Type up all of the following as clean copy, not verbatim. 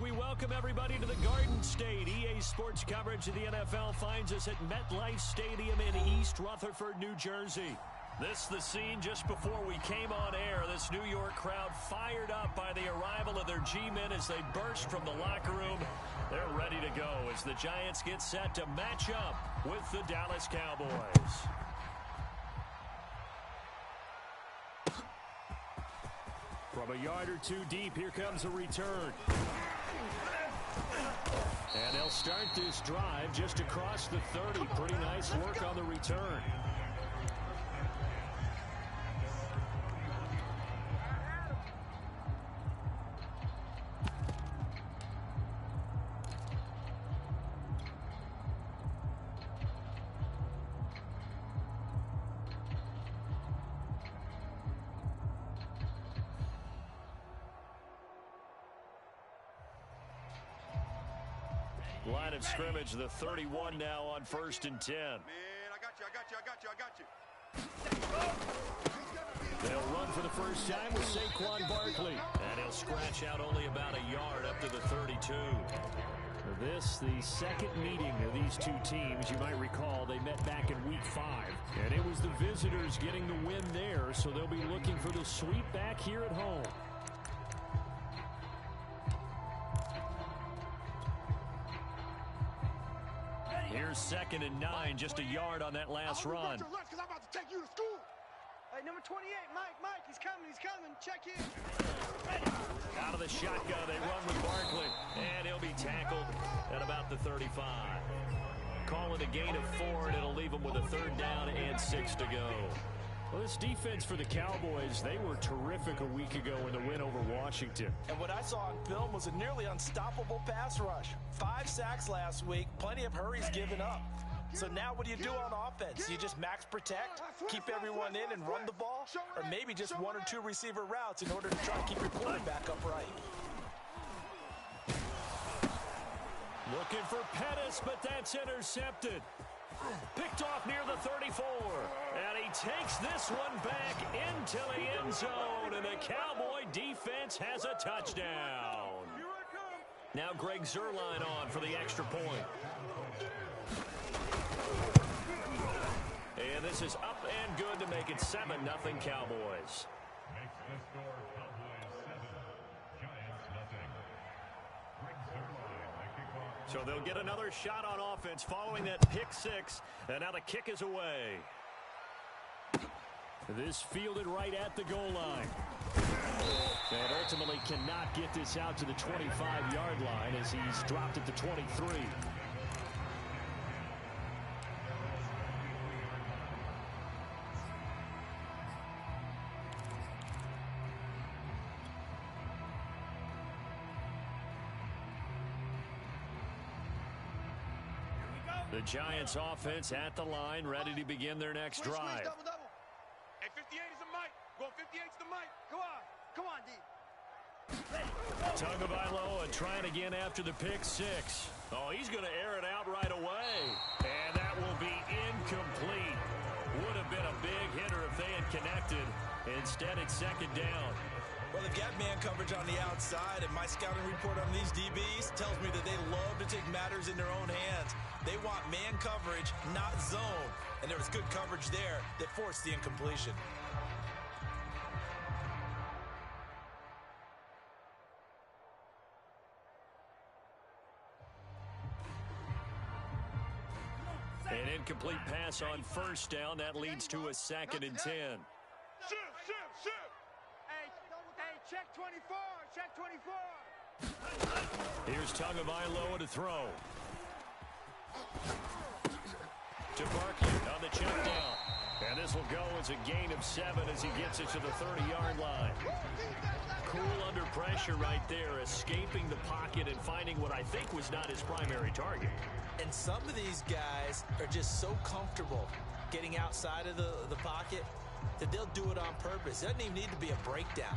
we welcome everybody to the Garden State. EA Sports coverage of the NFL finds us at MetLife Stadium in East Rutherford, New Jersey. This the scene just before we came on air. This New York crowd fired up by the arrival of their G-men as they burst from the locker room. They're ready to go as the Giants get set to match up with the Dallas Cowboys. From a yard or two deep, here comes a return. And they'll start this drive just across the 30. Pretty nice work on the return. Line of scrimmage, the 31 now on 1st and 10. Man, I got you. They'll run for the first time with Saquon Barkley. And he'll scratch out only about a yard up to the 32. This, the second meeting of these two teams. You might recall they met back in Week 5. And it was the visitors getting the win there, so they'll be looking for the sweep back here at home. Here's 2nd and 9, just a yard on that last run. Because I'm about to take you to school. Hey, number 28, Mike, he's coming. Check in. Out of the shotgun, they run with Barkley, and he'll be tackled at about the 35. Calling a gain of 4, and it'll leave him with a 3rd down and 6 to go. Well, this defense for the Cowboys, they were terrific a week ago in the win over Washington. And what I saw on film was a nearly unstoppable pass rush. 5 sacks last week, plenty of hurries given up. So now what do you do on offense? You just max protect, keep everyone in and run the ball? Or maybe just 1 or 2 receiver routes in order to try to keep your quarterback upright? Looking for Pettis, but that's intercepted. Picked off near the 34. And he takes this one back into the end zone. And the Cowboy defense has a touchdown. Now Greg Zuerlein on for the extra point. And this is up and good to make it 7-0 Cowboys. Makes the score Cowboys 7, Giants nothing. Greg Zuerlein, the kickoff. So they'll get another shot on offense following that pick 6. And now the kick is away. This fielded right at the goal line. And ultimately cannot get this out to the 25-yard line as he's dropped at the 23. The Giants offense at the line, ready to begin their next drive. Double. Hey, 58 is the mic. Going 58's the mic. Come on, D. Tagovailoa trying again after the pick 6. Oh, he's going to air it out right away. And that will be incomplete. Would have been a big hitter if they had connected. Instead, it's 2nd down. Well, they've got man coverage on the outside, and my scouting report on these DBs tells me that they love to take matters in their own hands. They want man coverage, not zone. And there was good coverage there that forced the incompletion. An incomplete pass on 1st down. That leads to a 2nd and 10. Shoot. Hey, check 24. Here's Tagovailoa to throw. To Barkley on the check down. And this will go as a gain of 7 as he gets it to the 30-yard line. Cool under pressure right there, escaping the pocket and finding what I think was not his primary target. And some of these guys are just so comfortable getting outside of the pocket that they'll do it on purpose. It doesn't even need to be a breakdown.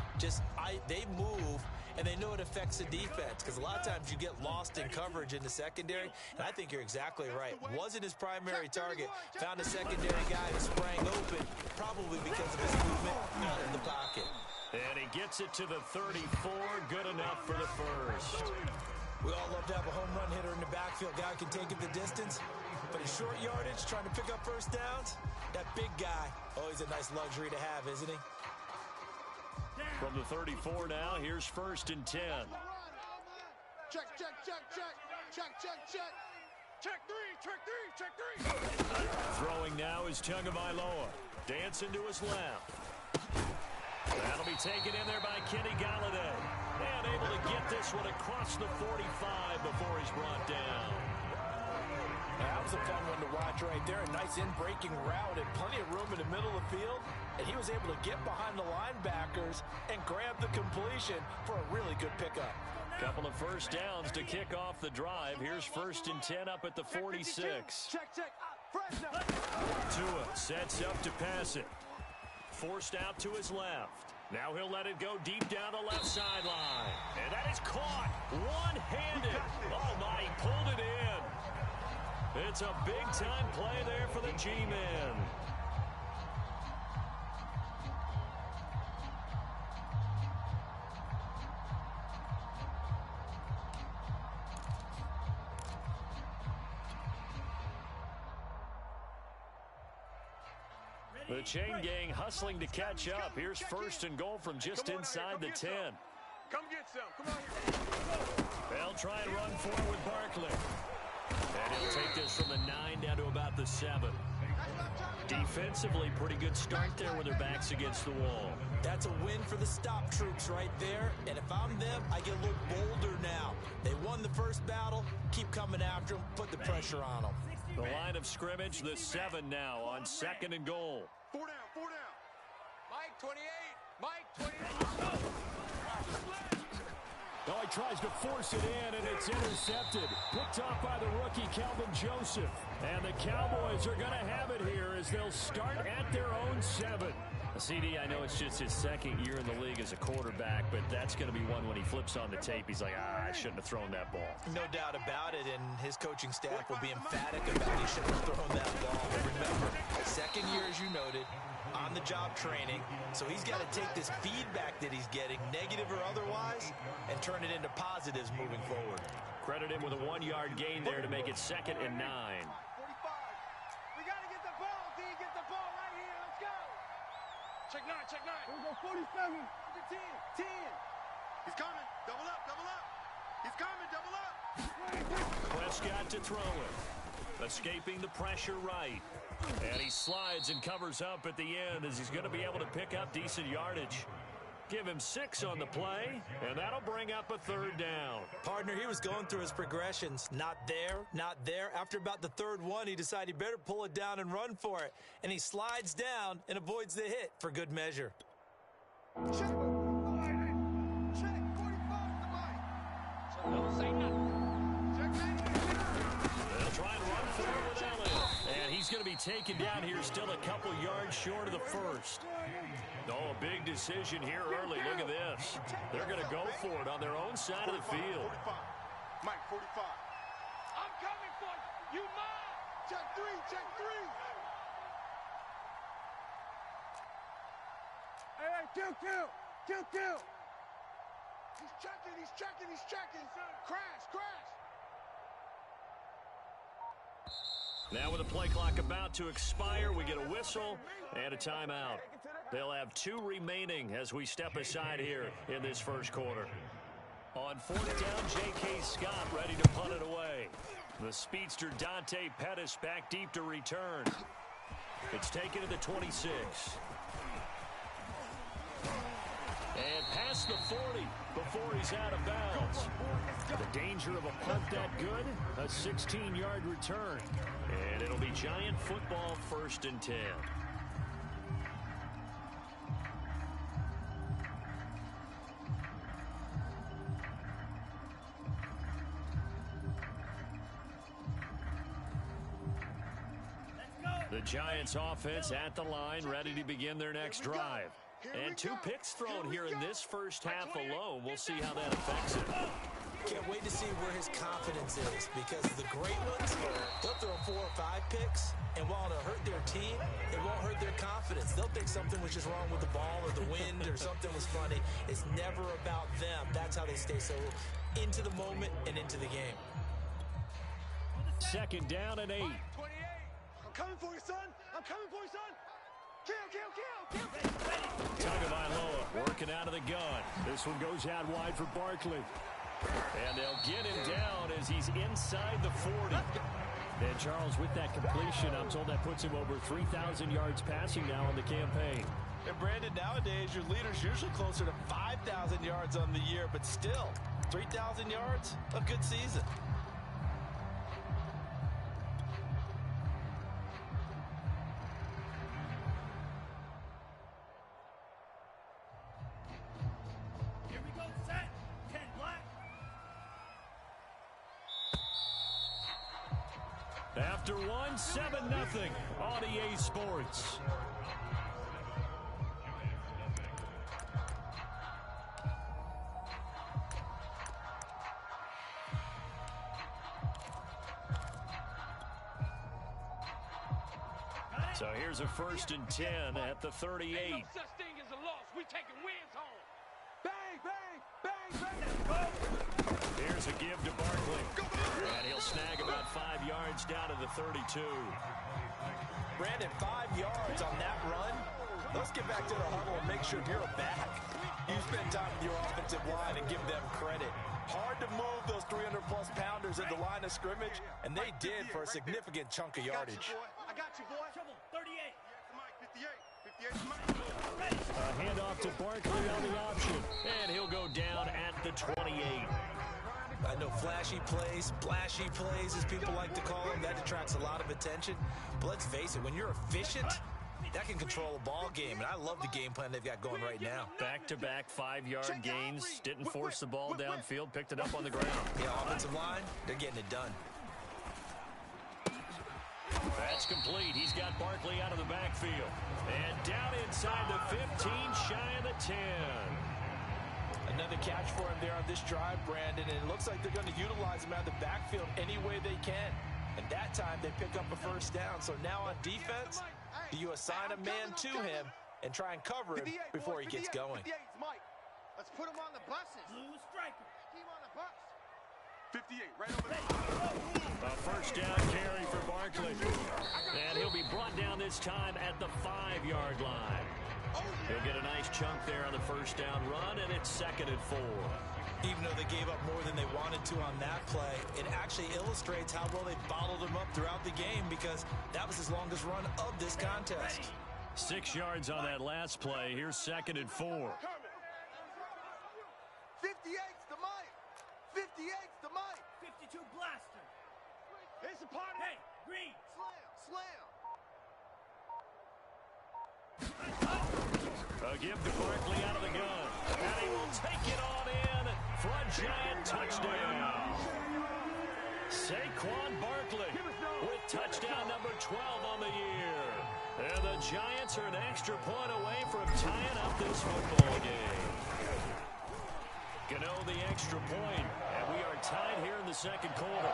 They move, and they know it affects the defense because a lot of times you get lost in coverage in the secondary, and I think you're exactly right. Wasn't his primary target. Found a secondary guy who sprang open, probably because of his movement in the pocket. And he gets it to the 34. Good enough for the first. We all love to have a home run hitter in the backfield. Guy who can take it the distance. But in short yardage, trying to pick up first downs, that big guy, always a nice luxury to have, isn't he? From the 34 now, here's 1st and 10. Check, check, check, check. Check, check, check. Check three, check three, check three. Throwing now is Tagovailoa. Dancing to his left. That'll be taken in there by Kenny Galladay. And able to get this one across the 45 before he's brought down. That was a fun one to watch right there. A nice in-breaking route and plenty of room in the middle of the field. And he was able to get behind the linebackers and grab the completion for a really good pickup. Couple of first downs to kick off the drive. Here's 1st and 10 up at the 46. Check, check. Fresno. Tua sets up to pass it. Forced out to his left. Now he'll let it go deep down the left sideline. And that is caught one-handed. Oh, my, he pulled it in. It's a big-time play there for the G-Men. The chain gang hustling to catch up. Here's 1st and goal from just inside the 10. Come get some. Come on here. They'll try and run forward with Barkley. And he'll take this from the 9 down to about the 7. Defensively, pretty good start there with their backs against the wall. That's a win for the stop troops right there. And if I'm them, I get a little bolder now. They won the first battle. Keep coming after them. Put the pressure on them. The line of scrimmage, the 7 now on 2nd and goal. 4 down, 4 down. Mike, 28. Mike, 28. Oh, he tries to force it in, and it's intercepted. Picked off by the rookie, Calvin Joseph. And the Cowboys are going to have it here as they'll start at their own 7. CD, I know it's just his 2nd year in the league as a quarterback, but that's going to be one when he flips on the tape. He's like, I shouldn't have thrown that ball. No doubt about it, and his coaching staff will be emphatic about he shouldn't have thrown that ball. But remember, 2nd year, as you noted, on-the-job training, so he's got to take this feedback that he's getting, negative or otherwise, and turn it into positives moving forward. Credit him with a 1-yard gain there to make it 2nd and 9. 45. We got to get the ball, D. Get the ball right here. Let's go. Check 9, check 9. Here we go, 47. 10. He's coming. Double up, double up. He's coming, double up. Prescott to throw it. Escaping the pressure right. And he slides and covers up at the end as he's going to be able to pick up decent yardage. Give him 6 on the play, and that'll bring up a 3rd down. Partner, he was going through his progressions. Not there, not there. After about the 3rd one, he decided he better pull it down and run for it. And he slides down and avoids the hit for good measure. Check. 45 to Mike. Don't say nothing. Check 9. They'll try and run forward with Elliott. And he's going to be taken down here, still a couple yards short of the 1st. Oh, a big decision here early. Look at this. They're going to go for it on their own side of the field. 45. Mike, 45. I'm coming for you. You mine. Check 3, check 3. Hey, kill. He's checking. Crash. Now with the play clock about to expire, we get a whistle and a timeout. They'll have 2 remaining as we step aside here in this first quarter. On 4th down, J.K. Scott ready to punt it away. The speedster Dante Pettis back deep to return. It's taken to the 26. And past the 40 before he's out of bounds. The danger of a punt that good, a 16-yard return. And it'll be Giant football 1st and 10. The Giants offense at the line, ready to begin their next drive. And 2 picks thrown here in this first half alone. We'll see how that affects it. Can't wait to see where his confidence is, because the great ones, they'll throw 4 or 5 picks, and while it'll hurt their team, it won't hurt their confidence. confidence. They'll think something was just wrong with the ball or the wind or something was funny. It's never about them. That's how they stay so into the moment and into the game. Second down and 8. 28. I'm coming for you, son. I'm coming for you, son. Kill. Tagovailoa working out of the gun. This one goes out wide for Barkley. And they'll get him down as he's inside the 40. And Charles, with that completion, I'm told that puts him over 3,000 yards passing now on the campaign. And Brandon, nowadays your leader's usually closer to 5,000 yards on the year, but still, 3,000 yards, a good season. After one, 7-0 on EA Sports. So here's a 1st and 10 at the 38. Ain't no such thing as a loss. We taking wins home. Bang. Here's a give to Barkley. And he'll snag about 5 yards down to the 32. Brandon, 5 yards on that run. Let's get back to the huddle and make sure you're back. You spend time with your offensive line and give them credit. Hard to move those 300-plus pounders at the line of scrimmage, and they did for a significant chunk of yardage. I got you, boy. 38. 58. A handoff to Barkley on the option. And he'll go down at the 28. I know flashy plays, splashy plays, as people like to call them, that attracts a lot of attention. But let's face it, when you're efficient, that can control a ball game. And I love the game plan they've got going right now. Back-to-back 5-yard gains. Didn't force the ball downfield. Picked it up on the ground. The offensive line, they're getting it done. That's complete. He's got Barkley out of the backfield. And down inside the 15, shy of the 10. Another catch for him there on this drive, Brandon, and it looks like they're going to utilize him out of the backfield any way they can. And that time they pick up a 1st down. So now on defense, you assign a man to him and try and cover him before he gets going. 58's Mike. Let's put him on the buses. Blue striker. Keep on the bus. 58, right over there. A 1st down carry for Barkley. And he'll be brought down this time at the 5-yard line. He'll get a nice chunk there on the 1st down run, and it's 2nd and 4. Even though they gave up more than they wanted to on that play, it actually illustrates how well they bottled him up throughout the game, because that was his longest run of this contest. 6 yards on that last play. Here's 2nd and 4. 58's the Mike. 58's the Mike. 52 blaster. It's a party. Hey, green. Slam. A give to Barkley out of the gun. And he will take it on in for a giant touchdown. Saquon Barkley with touchdown number 12 on the year. And the Giants are an extra point away from tying up this football game. Gano the extra point, and we are tied here in the 2nd quarter.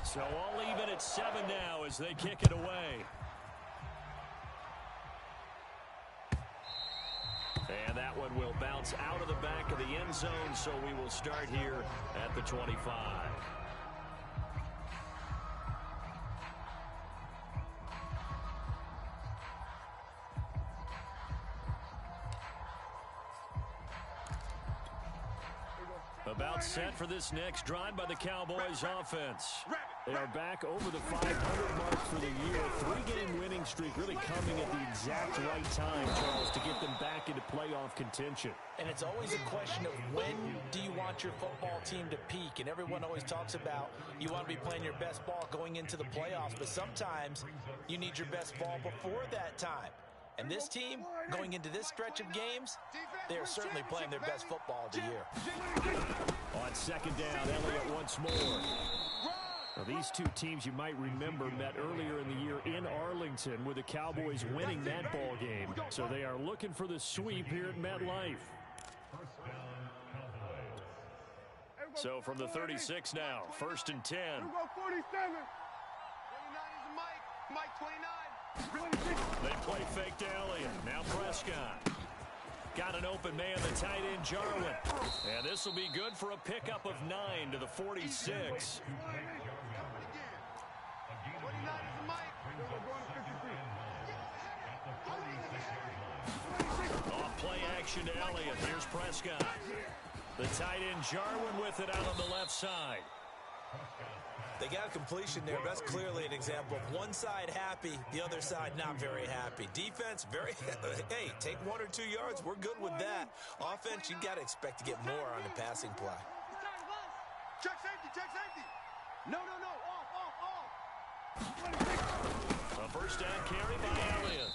So all even at 7 now as they kick it away. And that one will bounce out of the back of the end zone, so we will start here at the 25. About set for this next drive by the Cowboys offense. They are back over the 500 mark for the year. 3-game winning streak really coming at the exact right time, Charles, to get them back into playoff contention. And it's always a question of when do you want your football team to peak? And everyone always talks about you want to be playing your best ball going into the playoffs, but sometimes you need your best ball before that time. And this team, going into this stretch of games, they are certainly playing their best football of the year. On 2nd down, Elliott once more. Now, these two teams you might remember met earlier in the year in Arlington with the Cowboys winning that ball game. So they are looking for the sweep here at MetLife. 1st down, Cowboys. So from the 36 now, 1st and 10. You go 47. 29 is a Mike. Mike 29. They play fake to Elliott. Now Prescott. Got an open man, the tight end, Jarwin. And this will be good for a pickup of 9 to the 46. 29 is a Mike. Off play action to Elliott. Here's Prescott. The tight end, Jarwin, with it out on the left side. They got a completion there. That's clearly an example of one side happy, the other side not very happy. Defense, very, hey, take 1 or 2 yards. We're good with that. Offense, you got to expect to get more on the passing play. Check safety, check safety. No, no, no. Off. A first down carry by Elliott.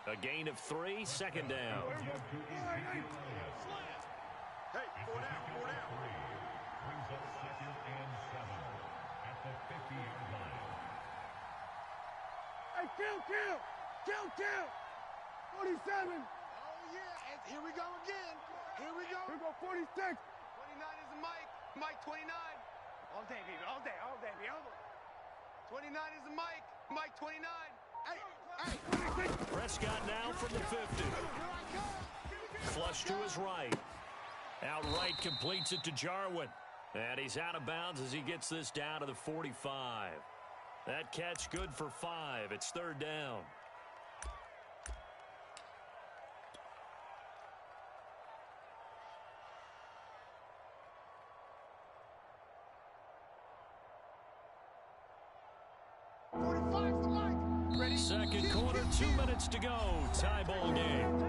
A gain of 3, 2nd down. Hey, 4 down, 4 down. Brings up 2nd and 7 at the 50-yard line. Hey, kill. 47. Oh, yeah. And here we go again. Here we go. Here go 46. 29 is a Mike. Mike 29. All day, baby. All day, all day, baby. All day. 29 is a Mike. Mike 29. Hey. Prescott now from the 50. Flush to his right. Outright completes it to Jarwin. And he's out of bounds as he gets this down to the 45. That catch good for 5. It's 3rd down. Second quarter, 2 minutes to go. Tie ball game.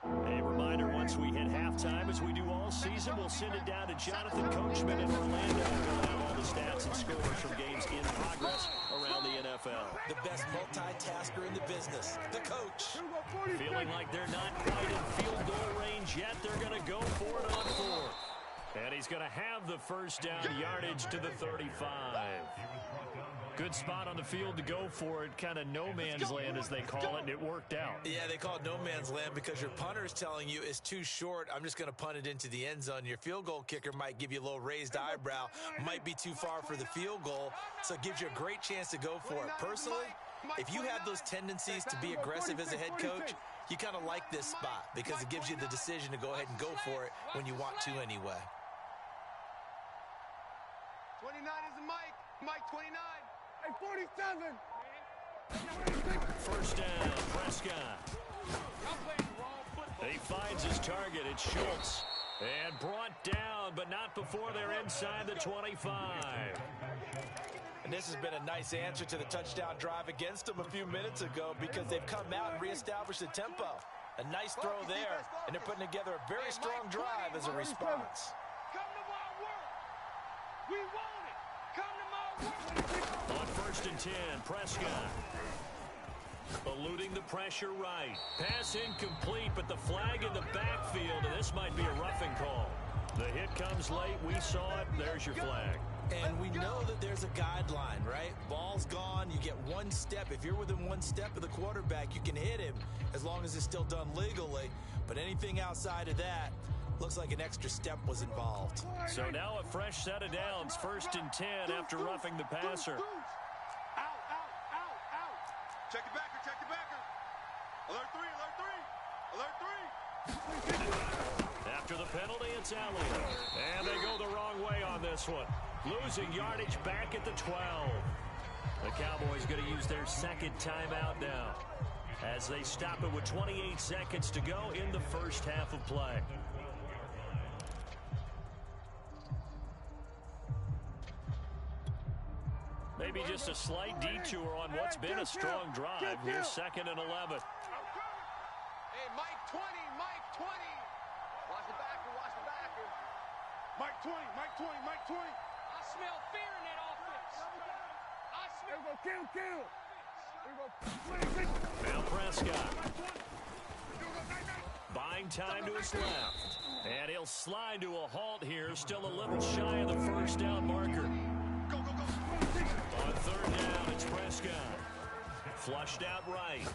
A reminder, once we hit halftime, as we do all season, we'll send it down to Jonathan Coachman in Orlando. We'll have all the stats and scores from games in progress around the NFL. The best multitasker in the business, the coach. Feeling like they're not quite in field goal range yet. They're going to go for it on 4th. And he's going to have the first down yardage to the 35. Good spot on the field to go for it. Kind of no man's land, as they call it, and it worked out. Yeah, they call it no man's land because your punter is telling you it's too short. I'm just going to punt it into the end zone. Your field goal kicker might give you a little raised eyebrow, might be too far for the field goal, so it gives you a great chance to go for it. Personally, if you have those tendencies to be aggressive as a head coach, you kind of like this spot because it gives you the decision to go ahead and go for it when you want to anyway. 29 is a Mike. Mike 29. Hey, 47. First down, Prescott. He finds his target. It's Schultz. And brought down, but not before they're inside the 25. And this has been a nice answer to the touchdown drive against them a few minutes ago because they've come out and reestablished the tempo. A nice throw there, and they're putting together a very strong drive as a response. Come to my work. We want it. Come to my work. On 1st and 10, Prescott. Eluding the pressure right. Pass incomplete, but the flag in the backfield, and this might be a roughing call. The hit comes late. We saw it. There's your flag. And we know that there's a guideline, right? Ball's gone. You get 1 step. If you're within 1 step of the quarterback, you can hit him as long as it's still done legally. But anything outside of that, looks like an extra step was involved. So now a fresh set of downs. 1st and 10 after roughing the passer. Out. Check the backer, check the backer. Alert 3. After the penalty, it's Elliott. And they go the wrong way on this one. Losing yardage back at the 12. The Cowboys going to use their 2nd timeout now as they stop it with 28 seconds to go in the first half of play. Maybe just a slight detour on what's been a strong drive. Here's 2nd and 11. Hey, Mike 20. Watch the backer. Mike 20. I smell fear in that offense. Here we go, kill. Here we go, 26. Now Prescott. Buying time to his left. And he'll slide to a halt here, still a little shy of the first down marker. Go, go, go. On third down, it's Prescott. Flushed out right.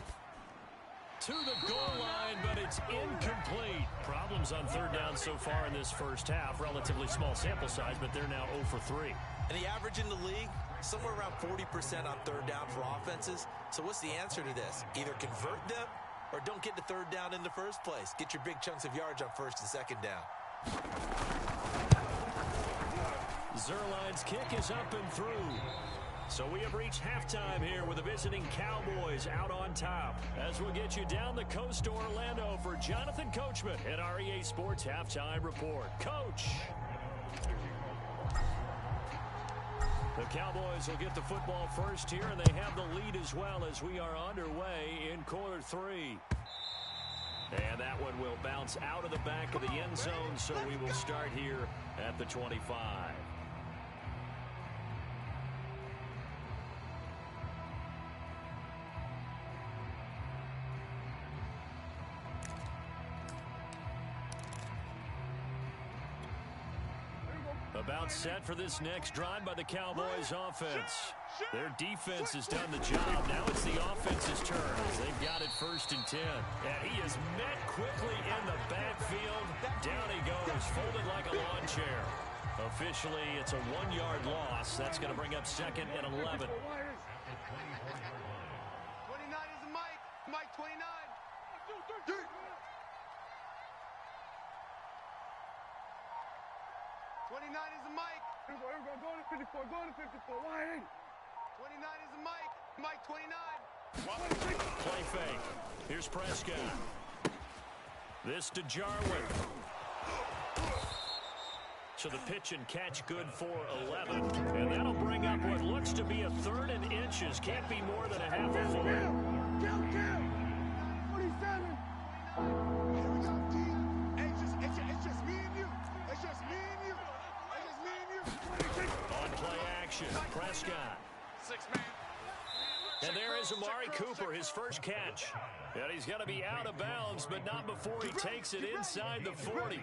To the goal line, but it's incomplete. Problems on third down so far in this first half. Relatively small sample size, but they're now 0 for 3. And the average in the league, somewhere around 40% on third down for offenses. So what's the answer to this? Either convert them or don't get to third down in the first place. Get your big chunks of yards on first and second down. Zerline's kick is up and through. So we have reached halftime here with the visiting Cowboys out on top. As we'll get you down the coast to Orlando for Jonathan Coachman at our EA Sports Halftime Report. Coach! The Cowboys will get the football first here, and they have the lead as well as we are underway in quarter 3. And that one will bounce out of the back of the end zone, so we will start here at the 25. About set for this next drive by the Cowboys offense. Their defense has done the job. Now it's the offense's turn as they've got it 1st and 10. And he is met quickly in the backfield. Down he goes, folded like a lawn chair. Officially, it's a 1-yard loss. That's going to bring up 2nd and 11. 29 is Mike. Mike 29. 29 is a Mike. Here we go. Go to 54. Go to 54. Why? 29 is a Mike. Mike 29. Play fake. Here's Prescott. This to Jarwin. So the pitch and catch good for 11. And that'll bring up what looks to be a 3rd and inches. Can't be more than a half a foot. Kill. 47. Here we go, D. Hey, it's just me and you. It's just me and you. It's just me and you. On play action, Prescott. 6-man. And there is Amari Cooper, his first catch. And he's going to be out of bounds, but not before he takes it inside the 40.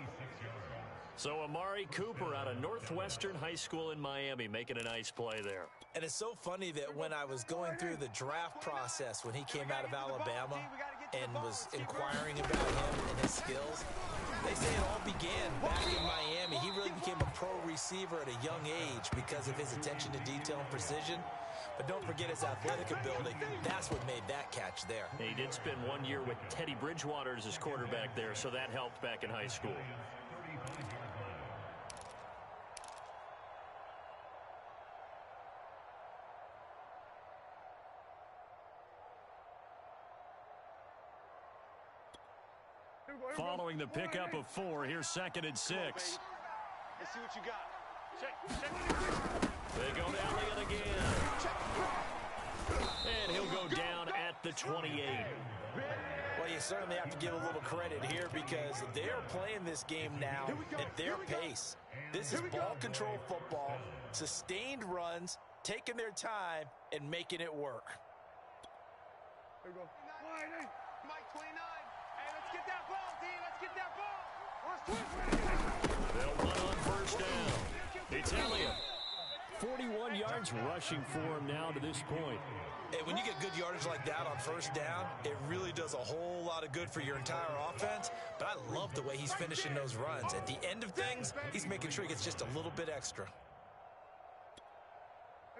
So Amari Cooper out of Northwestern High School in Miami making a nice play there. And it's so funny that when I was going through the draft process when he came out of Alabama and was inquiring about him and his skills, they say it all began back in Miami. He really became a pro receiver at a young age because of his attention to detail and precision. But don't forget his athletic ability. That's what made that catch there. And he did spend 1 year with Teddy Bridgewater as his quarterback there, so that helped back in high school. Following the pickup of 4, here's 2nd and 6. Let's see what you got. Check. They go down it again. And he'll go down at the 28. Well, you certainly have to give a little credit here because they're playing this game now at their pace. This is ball control football, sustained runs, taking their time, and making it work. Here we go. Mike 29. Hey, let's get that ball, D. Let's get that ball. They'll run on first down. It's Elliott. 41 yards rushing for him now to this point. Hey, when you get good yardage like that on first down, it really does a whole lot of good for your entire offense. But I love the way he's finishing those runs. At the end of things, he's making sure he gets just a little bit extra.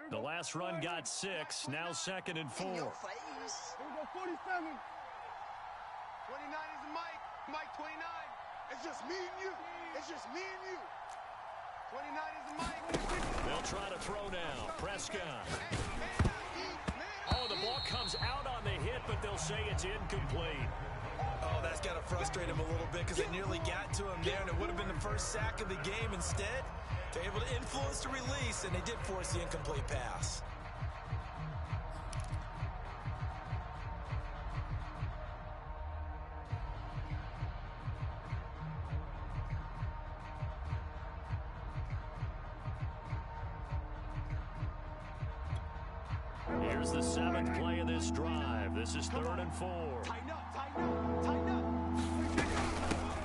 The last run got 6, now 2nd and 4. Here we go, 47. 29 is Mike. Mike 29. It's just me and you. It's just me and you. 29 is Mike. They'll try to throw now. Prescott. Oh, the ball comes out on the hit, but they'll say it's incomplete. Oh, that's got to frustrate him a little bit because they nearly got to him there, and it would have been the first sack of the game. Instead, they're able to influence the release, and they did force the incomplete pass. Here's the 7th play of this drive. This is 3rd and 4. Tighten up.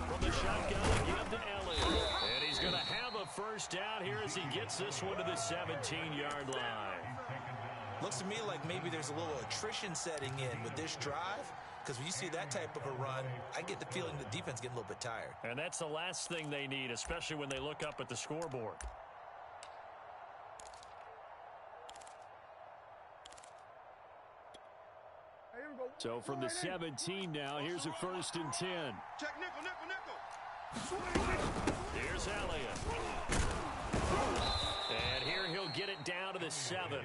From the shotgun again to Elliott. And he's going to have a first down here as he gets this one to the 17-yard line. Looks to me like maybe there's a little attrition setting in with this drive, because when you see that type of a run, I get the feeling the defense getting a little bit tired. And that's the last thing they need, especially when they look up at the scoreboard. So from the 17 now, here's a 1st and 10. Check nickel. Here's Elliott. And here he'll get it down to the 7.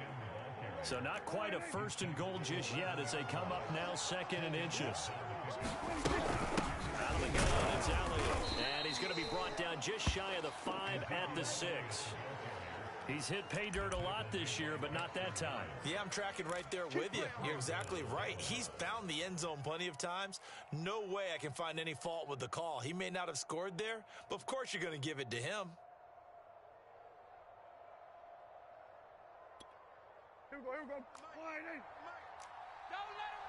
So not quite a 1st and goal just yet as they come up now 2nd and inches. Out of the gun, it's Elliott. And he's going to be brought down just shy of the 5 at the 6. He's hit pay dirt a lot this year, but not that time. Yeah, I'm tracking right there with you. You're exactly right. He's found the end zone plenty of times. No way I can find any fault with the call. He may not have scored there, but of course you're going to give it to him. Here we go. Don't let him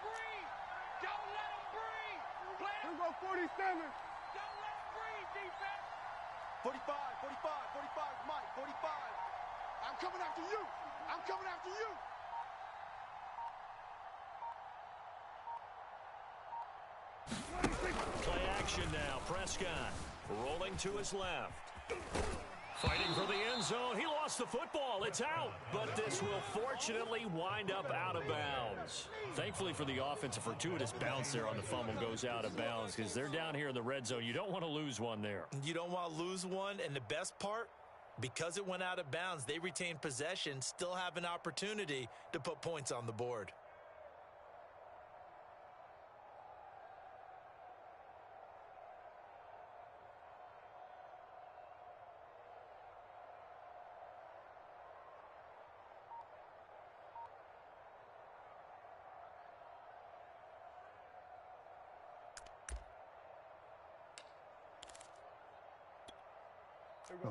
breathe. Don't let him breathe. Play Here him. we go, 47. Don't let him breathe, defense. 45, Mike, 45. I'm coming after you. I'm coming after you. Play action now. Prescott rolling to his left. Fighting for the end zone. He lost the football. It's out. But this will fortunately wind up out of bounds. Thankfully for the offense, a fortuitous bounce there on the fumble goes out of bounds because they're down here in the red zone. You don't want to lose one there. You don't want to lose one, and the best part, because it went out of bounds, they retain possession, still have an opportunity to put points on the board.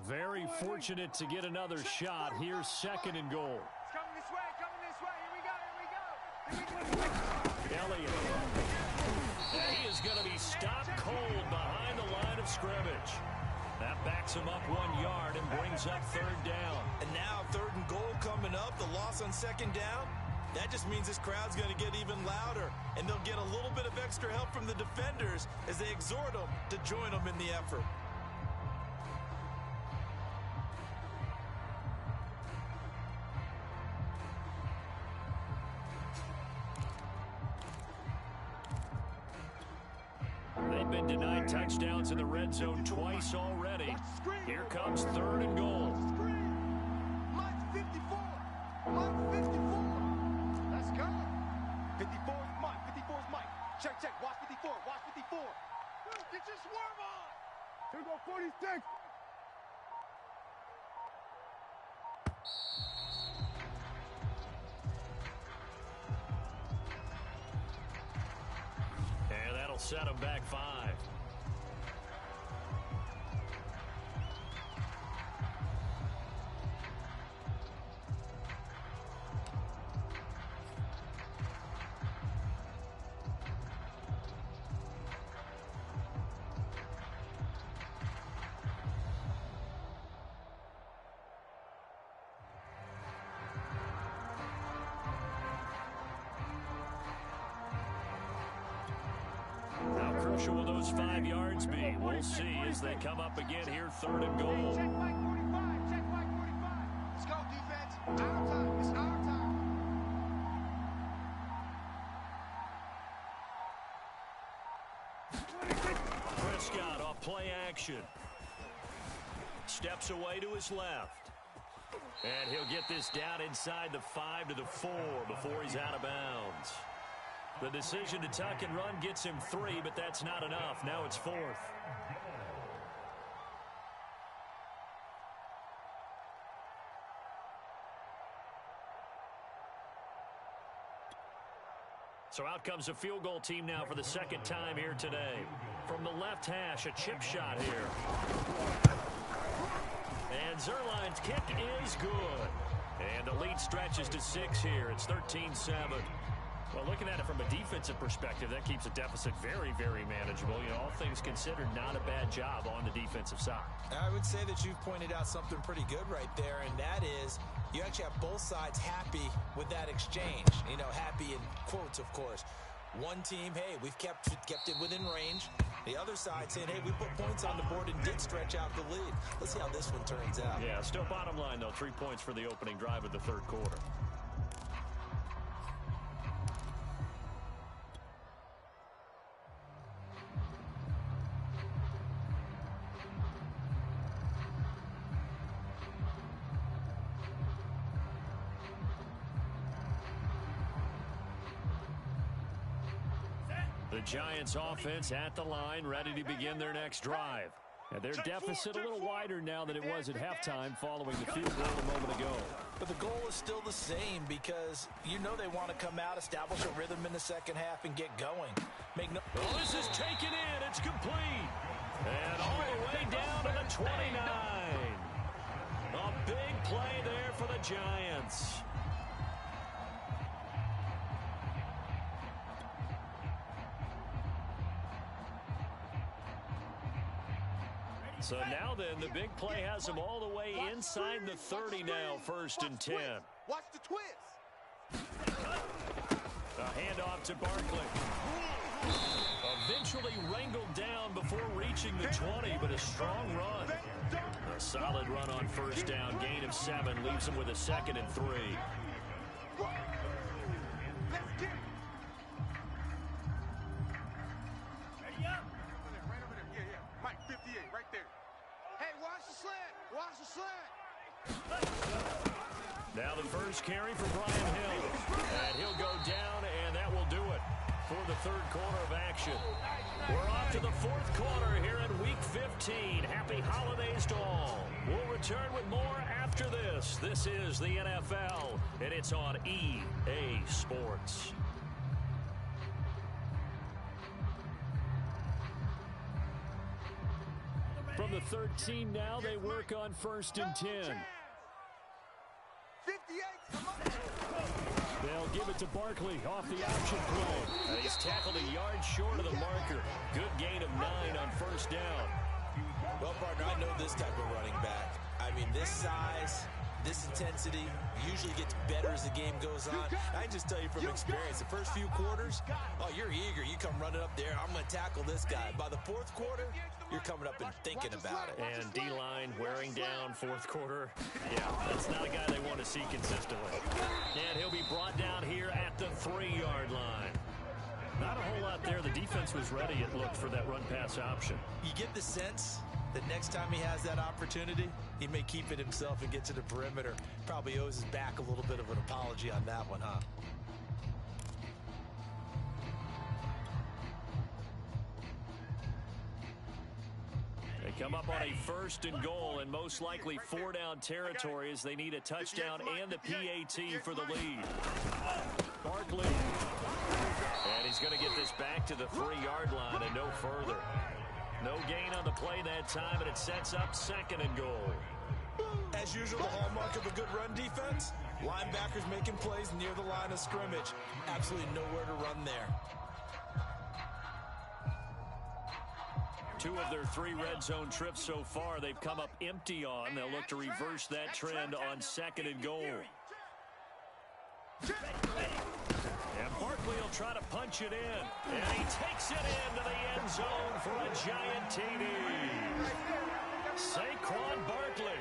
Very fortunate to get another shot. Here's 2nd and goal. It's coming this way. Here we go. Elliott. And he is going to be stopped cold behind the line of scrimmage. That backs him up 1 yard and brings up 3rd down. And now 3rd and goal coming up, the loss on 2nd down. That just means this crowd's going to get even louder, and they'll get a little bit of extra help from the defenders as they exhort them to join them in the effort. They've been denied touchdowns in the red zone twice already. Here comes 3rd and goal. Mike 54. Mike 54. Let's go. 54 is Mike. 54 is Mike. Check. Watch 54. Watch 54. Get your swerve on. Here we go, 46. And that'll set him back 5. How crucial will those 5 yards be? We'll see as they come up again here, 3rd and goal. Check Mike 45. Check Mike 45. Let's go, defense. Our time. It's our time. Prescott off play action. Steps away to his left. And he'll get this down inside the 5 to the 4 before he's out of bounds. The decision to tuck and run gets him 3, but that's not enough. Now it's 4th. So out comes a field goal team now for the 2nd time here today. From the left hash, a chip shot here. And Zerline's kick is good. And the lead stretches to 6 here. It's 13-7. Well, looking at it from a defensive perspective, that keeps a deficit very, very manageable. You know, all things considered, not a bad job on the defensive side. I would say that you've pointed out something pretty good right there, and that is you actually have both sides happy with that exchange. You know, happy in quotes, of course. One team, hey, we've kept it within range. The other side saying, hey, we put points on the board and did stretch out the lead. Let's see how this one turns out. Yeah, still bottom line, though, 3 points for the opening drive of the third quarter. The Giants offense at the line, ready to begin their next drive. And their deficit a little wider now than it was at halftime following the field goal a moment ago. But the goal is still the same because you know they want to come out, establish a rhythm in the second half, and get going. Well, this is taken in. It's complete. And all the way down to the 29. A big play there for the Giants. So now then, the big play has them all the way inside the 30 now, 1st and 10. Watch the twist. A handoff to Barkley. Eventually wrangled down before reaching the 20, but a strong run. A solid run on 1st down, gain of 7, leaves them with a 2nd and 3. Let's get it. Mike, 58, right there. Hey, watch the slant. Watch the slant. Now the first carry for Brian Hill. And he'll go down, and that will do it for the third quarter of action. We're off to the 4th quarter here in Week 15. Happy holidays to all. We'll return with more after this. This is the NFL, and it's on EA Sports. From the 13 now, they work on 1st and 10. 58. They'll give it to Barkley off the option play. He's tackled a yard short of the marker. Good gain of 9 on 1st down. Well, partner, I know this type of running back. I mean, this size, this intensity usually gets better as the game goes on. I can just tell you from experience, the first few quarters, oh, you're eager. You come running up there, I'm going to tackle this guy. By the 4th quarter, you're coming up and thinking about it. And D-line wearing down 4th quarter. Yeah, that's not a guy they want to see consistently. And he'll be brought down here at the 3-yard line. Not a whole lot there. The defense was ready, it looked, for that run-pass option. You get the sense that next time he has that opportunity, he may keep it himself and get to the perimeter. Probably owes his back a little bit of an apology on that one, huh? They come up on a 1st and goal, and most likely 4-down territory as they need a touchdown and the PAT for the lead. Barkley. And he's going to get this back to the 3-yard line and no further. No gain on the play that time, and it sets up 2nd and goal. As usual, the hallmark of a good run defense, linebackers making plays near the line of scrimmage. Absolutely nowhere to run there. 2 of their 3 red zone trips so far, they've come up empty on. They'll look to reverse that trend on 2nd and goal. And Barkley will try to punch it in. And he takes it into the end zone for a giant TD. Saquon Barkley,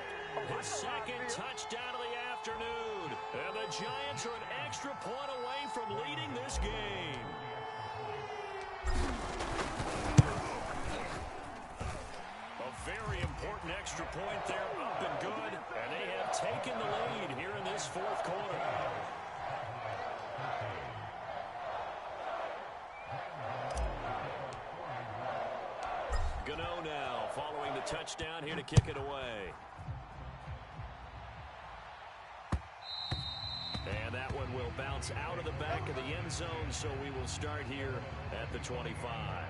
his 2nd touchdown of the afternoon. And the Giants are an extra point away from leading this game. A very important extra point there, up and good. And they have taken the lead here in this 4th quarter. Gano now, following the touchdown, here to kick it away. And that one will bounce out of the back of the end zone, so we will start here at the 25.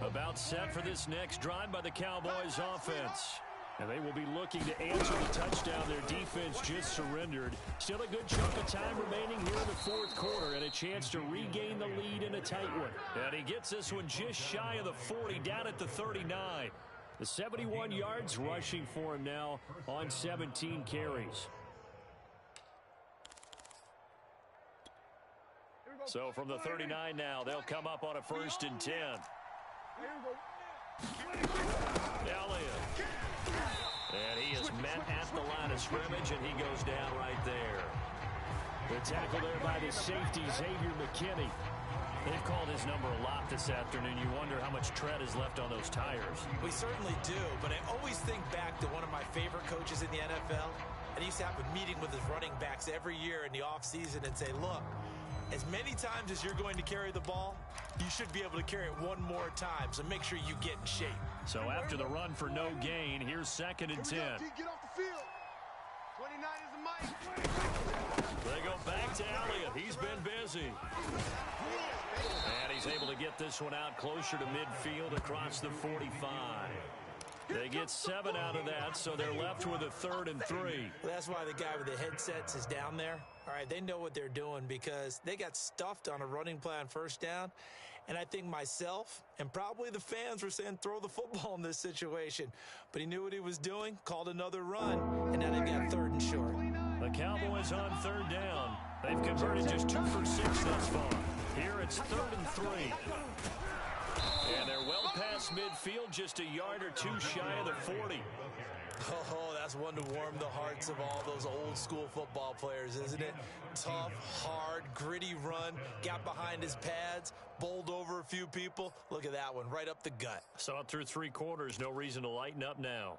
A About set for this next drive by the Cowboys offense. And they will be looking to answer the touchdown their defense just surrendered. Still a good chunk of time remaining here in the fourth quarter and a chance to regain the lead in a tight one. And he gets this one just shy of the 40, down at the 39. The 71 yards rushing for him now on 17 carries. So from the 39 now, they'll come up on a 1st and 10. Elliott. And he is met at the line of scrimmage, and he goes down right there. The tackle there by the safety, Xavier McKinney. They've called his number a lot this afternoon. You wonder how much tread is left on those tires. We certainly do, but I always think back to one of my favorite coaches in the NFL. And he used to have a meeting with his running backs every year in the offseason and say, look, as many times as you're going to carry the ball, you should be able to carry it one more time, so make sure you get in shape. So after the run for no gain, here's 2nd and 10. Get off the field. 29 is the mic. They go back to Elliott. He's been busy. And he's able to get this one out closer to midfield across the 45. They get 7 out of that, so they're left with a 3rd and 3. Well, that's why the guy with the headsets is down there. All right, they know what they're doing because they got stuffed on a running play on 1st down. And I think myself and probably the fans were saying throw the football in this situation. But he knew what he was doing, called another run, and now they've got 3rd and short. The Cowboys on 3rd down. They've converted just 2 for 6 thus far. Here it's 3rd and 3. And they're well past midfield, just a yard or 2 shy of the 40. Oh, that's one to warm the hearts of all those old school football players, isn't it? Tough, hard, gritty run, got behind his pads, bowled over a few people. Look at that one, right up the gut. Saw it through 3 quarters, no reason to lighten up now.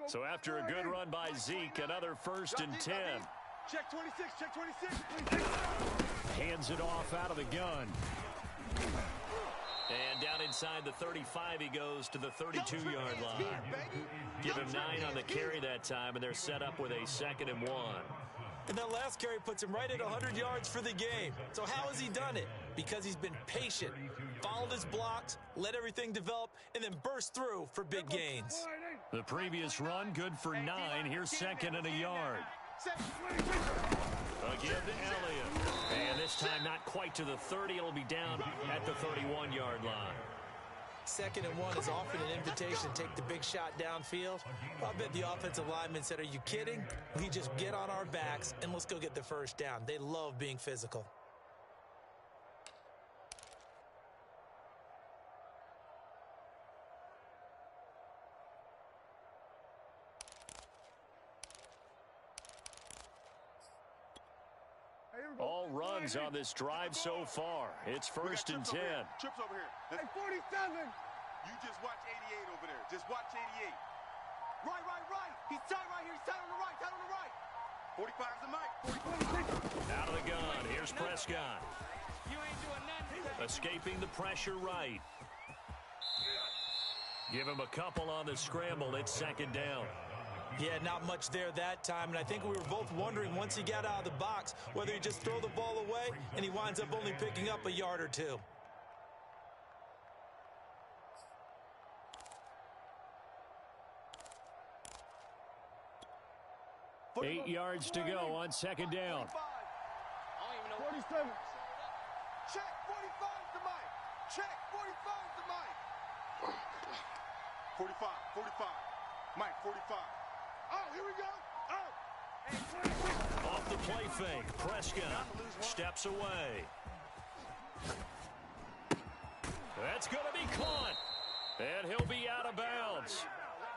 So after a good run by Zeke, another 1st and 10. Check 26, check 26. Hands it off out of the gun. And down inside the 35 he goes to the 32-yard line. Give him 9 on the carry that time, and they're set up with a 2nd and 1. And that last carry puts him right at 100 yards for the game. So how has he done it? Because he's been patient, followed his blocks, let everything develop, and then burst through for big gains. The previous run, good for 9. Here's 2nd and a yard. Again to Elliott. And this time not quite to the 30. It'll be down at the 31-yard line. 2nd and 1 is often an invitation to take the big shot downfield. I bet the offensive lineman said, are you kidding? We just get on our backs and let's go get the 1st down. They love being physical. All runs on this drive so far. It's 1st and 10. Trips over here. Hey, 47. You just watch 88 over there. Just watch 88. Right. He's tight right here. He's tight on the right. Tight on the right. 45's the mic. Out of the gun. Here's Prescott. You ain't doing nothing. Escaping the pressure right. Give him a couple on the scramble. It's 2nd down. Yeah, not much there that time, and I think we were both wondering once he got out of the box whether he'd just throw the ball away, and he winds up only picking up a yard or 2. Eight yards to go on 2nd down. 47. Check 45's the mic. Check 45's the mic. 45. Mike, 45. Oh, here we go. Oh. Off the play fake. Prescott steps away. That's going to be caught. And he'll be out of bounds.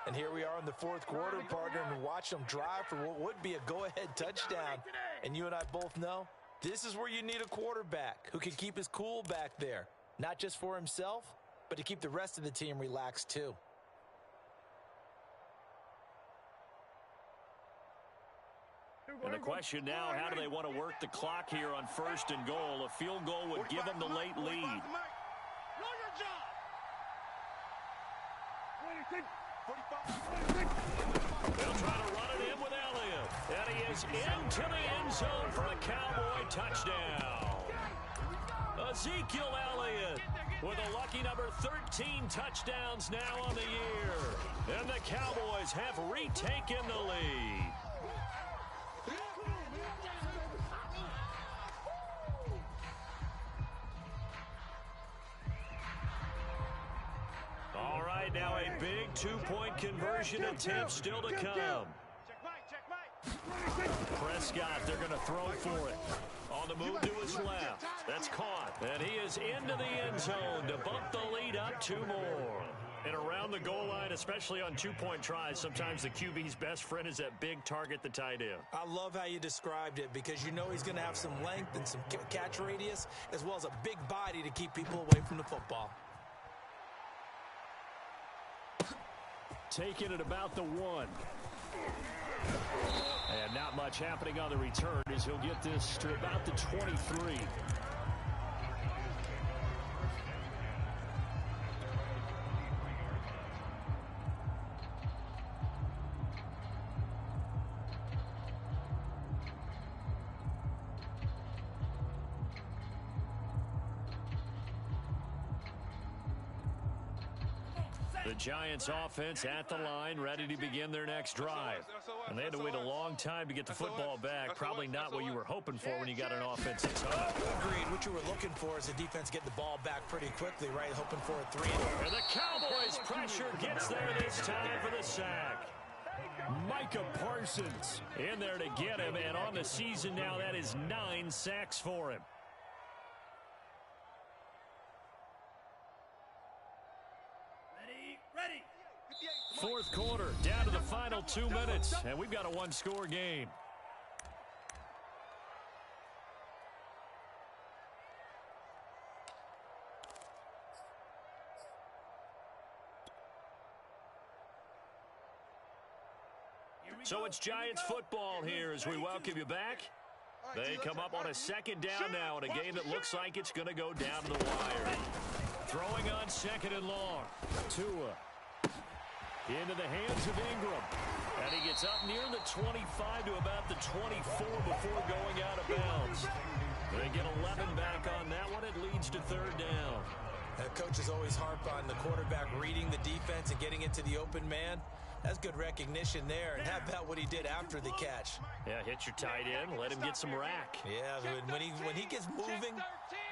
And here we are in the 4th quarter, partner, and watch them drive for what would be a go-ahead touchdown. And you and I both know this is where you need a quarterback who can keep his cool back there. Not just for himself, but to keep the rest of the team relaxed too. And the question now, how do they want to work the clock here on 1st and goal? A field goal would give them the late lead. Know your job. They'll try to run it in with Elliott. And he is into the end zone for a Cowboy touchdown. Ezekiel Elliott with a lucky number 13 touchdowns now on the year. And the Cowboys have retaken the lead. All right, now a big two-point conversion attempt still to come. Prescott, they're going to throw for it. On the move to his left. That's caught. And he is into the end zone to bump the lead up 2 more. And around the goal line, especially on two-point tries, sometimes the QB's best friend is that big target, the tight end. I love how you described it because you know he's going to have some length and some catch radius as well as a big body to keep people away from the football. Taking it about the 1. And not much happening on the return as he'll get this to about the 23. The Giants offense at the line, ready to begin their next drive. And they had to wait a long time to get the football back. Probably not what you were hoping for when you got an offense that's hot. Agreed. What you were looking for is the defense get the ball back pretty quickly, right? Hoping for a 3. And the Cowboys pressure gets there this time for the sack. Micah Parsons in there to get him. And on the season now, that is 9 sacks for him. Fourth quarter, down to the final 2 minutes, and we've got a one-score game. So it's Giants football here as we welcome you back. They come up on a second down now in a game that looks like it's going to go down to the wire. Throwing on second and long. Tua. Into the hands of Ingram. And he gets up near the 25 to about the 24 before going out of bounds. They get 11 back on that one. It leads to third down. Coaches always harp on the quarterback reading the defense and getting into the open man. That's good recognition there. And how about what he did after the catch? Yeah, hit your tight end. Let him get some rack. Yeah, when he gets moving,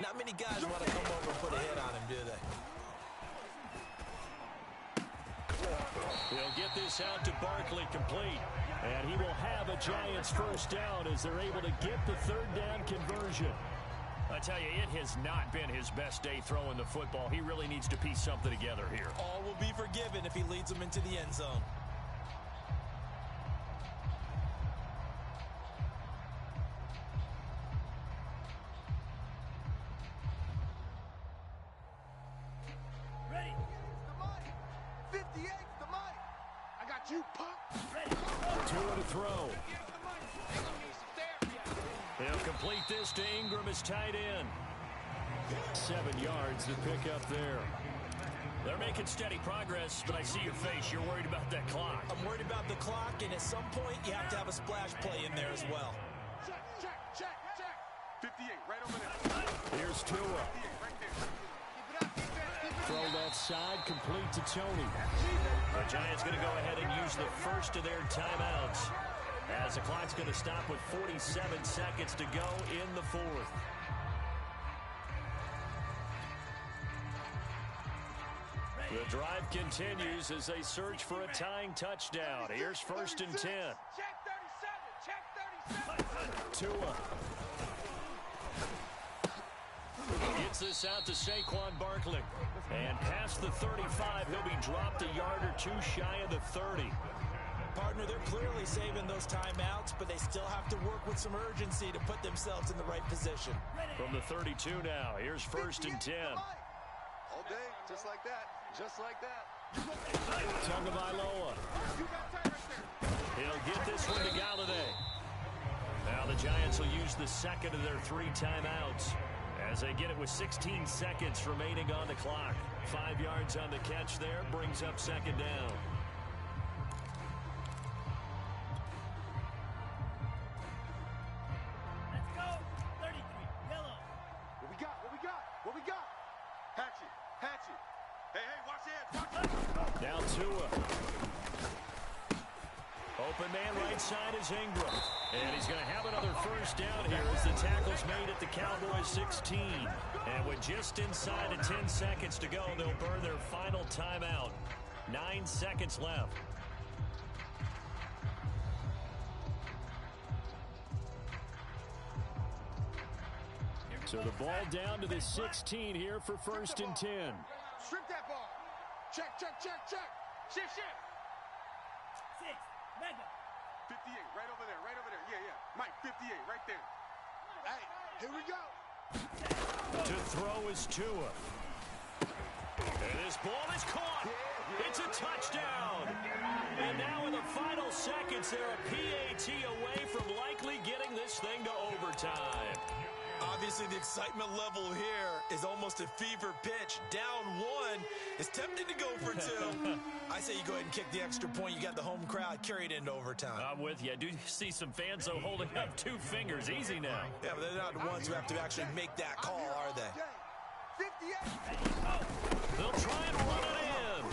not many guys want to come over and put a hit on him, do they? He'll get this out to Barkley complete. And he will have a Giants first down as they're able to get the third down conversion. I tell you, it has not been his best day throwing the football. He really needs to piece something together here. All will be forgiven if he leads them into the end zone. Ready. The mic. 58, the mic. I got you, punk. Ready. Tua to throw. He'll complete this to Ingram as tight end. 7 yards to pick up there. They're making steady progress, but I see your face. You're worried about that clock. I'm worried about the clock, and at some point, you have to have a splash play in there as well. Check. 58, right over there. Here's Tua. Right there. Throw that side, complete to Tony. The Giants going to go ahead and use the first of their timeouts, as the clock's going to stop with 47 seconds to go in the fourth. The drive continues as they search for a tying touchdown. Here's first and 10. Check 37. Tua. Gets this out to Saquon Barkley. And past the 35, he'll be dropped a yard or two shy of the 30. Partner, they're clearly saving those timeouts, but they still have to work with some urgency to put themselves in the right position. From the 32 now, here's first and 10. All day, just like that. Just like that. Tagovailoa. He'll get this one to Galladay. Now the Giants will use the second of their 3 timeouts as they get it with 16 seconds remaining on the clock. 5 yards on the catch there, brings up second down. What we got? Now Tua. Open man right side is Ingram. And he's going to have another first down here as the tackle's made at the Cowboys 16. And with just inside of 10 seconds to go, they'll burn their final timeout. 9 seconds left. So the ball down to the 16 here for first and 10. Strip that ball. Check, check, check, check. Shift, shift. 6, mega. 58, right over there, right over there. Yeah, yeah. Mike, 58, right there. Hey, here we go. To throw is Tua. And this ball is caught. It's a touchdown. And now in the final seconds, they're a PAT away from likely getting this thing to overtime. Obviously, the excitement level here is almost a fever pitch. Down 1. It's tempting to go for 2. I say you go ahead and kick the extra point. You got the home crowd carried into overtime. I'm with you. I do see some fans, though, holding up 2 fingers. Easy now. Yeah, but they're not the ones who have to actually make that call, are they? 58. They'll try and run it in.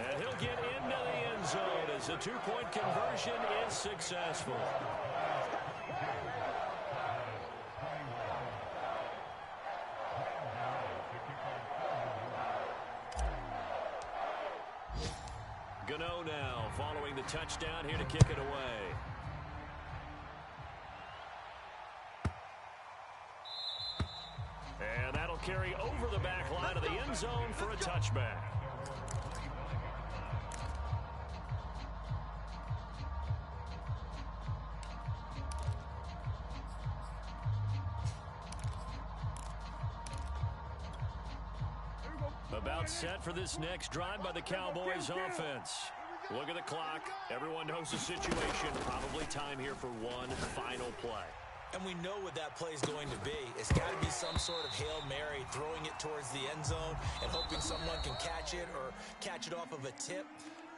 And he'll get into the end zone as the 2-point conversion is successful. Gano now following the touchdown here to kick it away. And that'll carry over the back line of the end zone for a touchback. About set for this next drive by the Cowboys offense. Look at the clock. Everyone knows the situation. Probably time here for one final play. And we know what that play is going to be. It's got to be some sort of Hail Mary, throwing it towards the end zone and hoping someone can catch it or catch it off of a tip.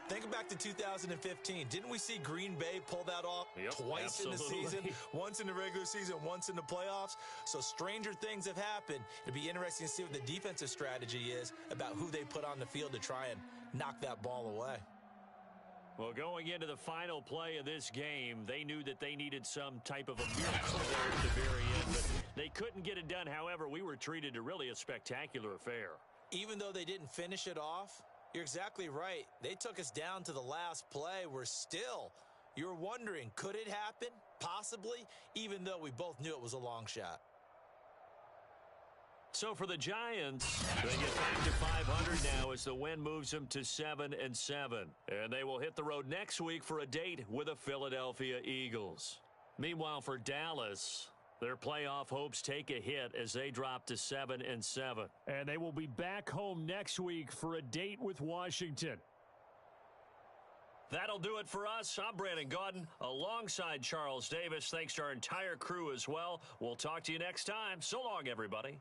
Think back to 2015. Didn't we see Green Bay pull that off twice in the season? Once in the regular season, once in the playoffs. So stranger things have happened. It'll be interesting to see what the defensive strategy is about who they put on the field to try and knock that ball away. Well, going into the final play of this game, they knew that they needed some type of a miracle there at the very end. But they couldn't get it done. However, we were treated to really a spectacular affair. Even though they didn't finish it off, you're exactly right. They took us down to the last play. We're still, you're wondering, could it happen? Possibly, even though we both knew it was a long shot. So for the Giants, they get back to 500 now as the win moves them to 7-7. And they will hit the road next week for a date with the Philadelphia Eagles. Meanwhile, for Dallas, their playoff hopes take a hit as they drop to 7-7. And they will be back home next week for a date with Washington. That'll do it for us. I'm Brandon Gaudin alongside Charles Davis. Thanks to our entire crew as well. We'll talk to you next time. So long, everybody.